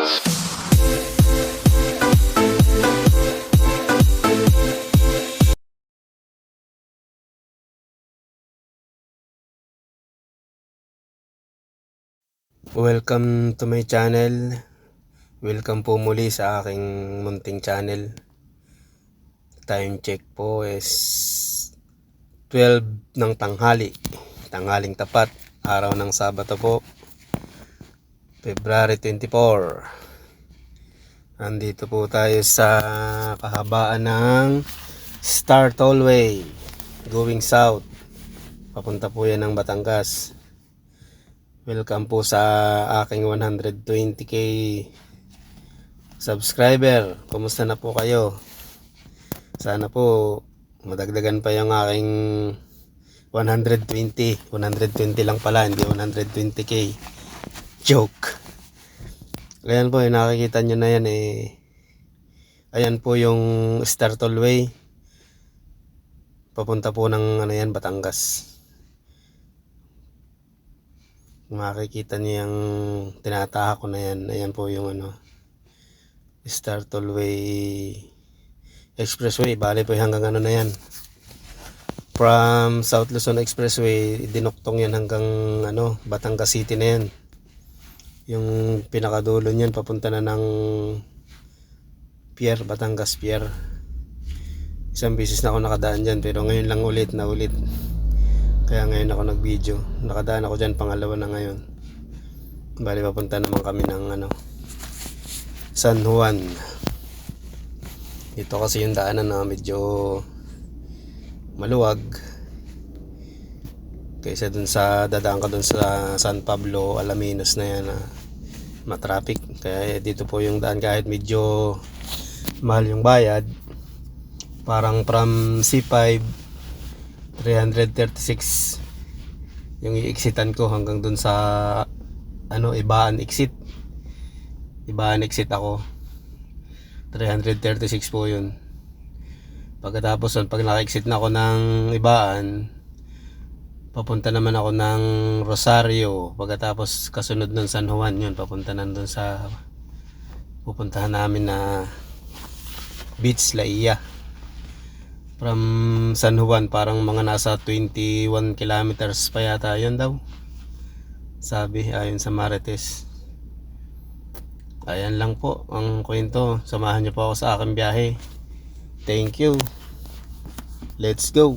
Welcome to my channel. Welcome po muli sa aking munting channel. Time check po is 12 ng tanghali. Tanghaling tapat. Araw ng Sabado po. February 24. Nandito po tayo sa kahabaan ng Star Tollway. Going south. Papunta po yan ng Batangas. Welcome po sa aking 120k subscriber. Kumusta na po kayo? Sana po madagdagan pa yung aking 120 lang pala, hindi 120k. Joke. Ayan po, yung nakikita nyo na yan ayan po yung Star Tollway. Papunta po ng Batangas. Makikita niyo yung tinataha ko na yan. Ayan po yung Star Tollway Expressway. Bali po hanggang na yan. From South Luzon Expressway, dinuktong yan hanggang Batangas City na yan. Yung pinakadulo niyan papunta na ng Pier, Batangas Pier. Isang beses na ako nakadaan dyan, pero ngayon lang ulit. Kaya ngayon ako nag-video. Nakadaan ako dyan, pangalawa na ngayon. Bali papunta naman kami ng San Juan. Dito kasi yung daanan na medyo maluwag. Kaysa dun sa dadaan ka dun sa San Pablo, Alaminos na yan, matraffic. Kaya dito po yung daan kahit medyo mahal yung bayad. Parang from C5 336 yung i-exitan ko hanggang dun sa Ibaan exit. Ibaan exit ako. 336 po yun. Pagkatapos pag naka-exit na ako ng Ibaan, papunta naman ako ng Rosario. Pagkatapos kasunod ng San Juan, yun papunta nandun sa pupuntahan namin na Beach La Ia. From San Juan, parang mga nasa 21 kilometers pa yata yun daw, sabi ayon sa Marites. Ayan lang po ang kwento. Samahan niyo po ako sa aking biyahe. Thank you. Let's go.